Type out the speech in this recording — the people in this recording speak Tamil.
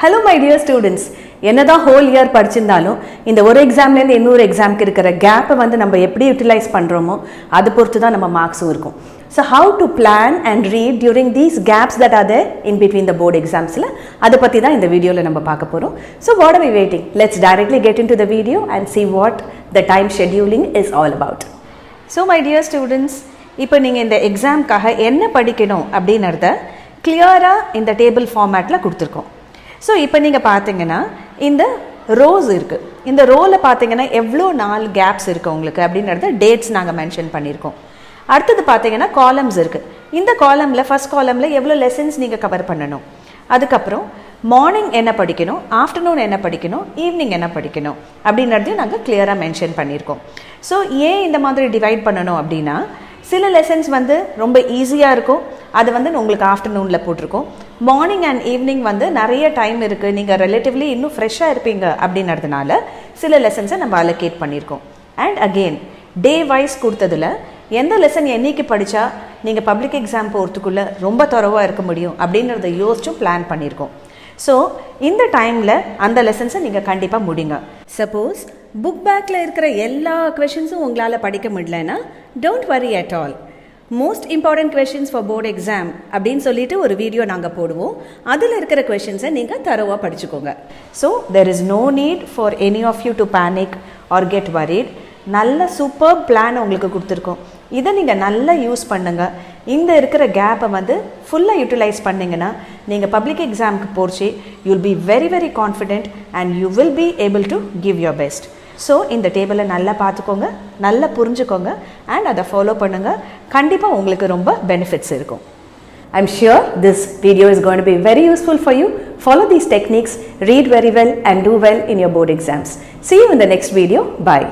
Hello my dear students. என்னதான் whole year படிச்சிருந்தாலும் இந்த ஒரு எக்ஸாம்ல இருந்து இன்னொரு எக்ஸாம்க்கு இருக்கிற கேப்பை வந்து நம்ம எப்படி யூட்டிலைஸ் பண்றோமோ அது பொறுத்து தான் நம்ம மார்க்ஸும் இருக்கும். So how to plan and read during these gaps that are there in between the board examsல அதை பத்தி தான் இந்த வீடியோல நம்ம பார்க்க போறோம். So what are we waiting? Let's directly get into the video and see what the time scheduling is all about. So my dear students, இப்போ நீங்க இந்த எக்ஸாம்க்காக என்ன படிக்கணும் அப்படிங்கறத கிளியரா இந்த டேபிள் ஃபார்மேட்ல கொடுத்திருக்கோம். ஸோ இப்போ நீங்கள் பார்த்தீங்கன்னா இந்த ரோஸ் இருக்குது. இந்த ரோவில் பார்த்தீங்கன்னா எவ்வளோ நாள் கேப்ஸ் இருக்குது உங்களுக்கு அப்படின்றத டேட்ஸ் நாங்கள் மென்ஷன் பண்ணியிருக்கோம். அடுத்தது பார்த்தீங்கன்னா காலம்ஸ் இருக்குது. இந்த காலமில் ஃபர்ஸ்ட் காலமில் எவ்வளோ லெசன்ஸ் நீங்கள் கவர் பண்ணணும், அதுக்கப்புறம் மார்னிங் என்ன படிக்கணும், ஆஃப்டர்நூன் என்ன படிக்கணும், ஈவினிங் என்ன படிக்கணும் அப்படின்றதையும் நாங்கள் கிளியராக மென்ஷன் பண்ணியிருக்கோம். ஸோ ஏன் இந்த மாதிரி டிவைட் பண்ணணும் அப்படின்னா, சில லெசன்ஸ் வந்து ரொம்ப ஈஸியாக இருக்கும், அது வந்து உங்களுக்கு ஆஃப்டர்நூனில் போட்டிருக்கோம். மார்னிங் அண்ட் ஈவினிங் வந்து நிறைய டைம் இருக்குது, நீங்கள் ரிலேட்டிவ்லி இன்னும் ஃப்ரெஷ்ஷாக இருப்பீங்க அப்படின்றதுனால சில லெசன்ஸை நம்ம அலோகேட் பண்ணியிருக்கோம். அண்ட் அகெயின் டே வைஸ் கொடுத்ததில் எந்த லெசன் என்னைக்கு படித்தா நீங்கள் பப்ளிக் எக்ஸாம் போகிறதுக்குள்ளே ரொம்ப தரவாக இருக்க முடியும் அப்படின்றத யோசிச்சும் பிளான் பண்ணியிருக்கோம். ஸோ இந்த டைமில் அந்த லெசன்ஸை நீங்கள் கண்டிப்பாக முடிங்க. சப்போஸ் புக் பேக்கில் இருக்கிற எல்லா கொஷின்ஸும் உங்களால் படிக்க முடியலன்னா don't worry at all. Most important questions for board exam அப்படின்னு சொல்லிட்டு ஒரு வீடியோ நாங்கள் போடுவோம். அதில் இருக்கிற கொஷின்ஸை நீங்கள் தரவாக படிச்சுக்கோங்க. So there is no need for any of you to panic or get worried. நல்ல சூப்பர் பிளான் உங்களுக்கு கொடுத்துருக்கோம். இதை நீங்கள் நல்லா யூஸ் பண்ணுங்கள். இந்த இருக்கிற கேப்பை வந்து ஃபுல்லாக யூட்டிலைஸ் பண்ணிங்கன்னா நீங்கள் பப்ளிக் எக்ஸாமுக்கு போச்சு you'll be very very confident and you will be able to give your best. So இந்த டேபிளை நல்லா பார்த்துக்கோங்க, நல்லா புரிஞ்சுக்கோங்க அண்ட் அதை ஃபாலோ பண்ணுங்கள். கண்டிப்பாக உங்களுக்கு ரொம்ப பெனிஃபிட்ஸ் இருக்கும். I'm sure this video is going to be very useful for you. Follow these techniques, read very well and do well in your board exams. See you in the next video. Bye.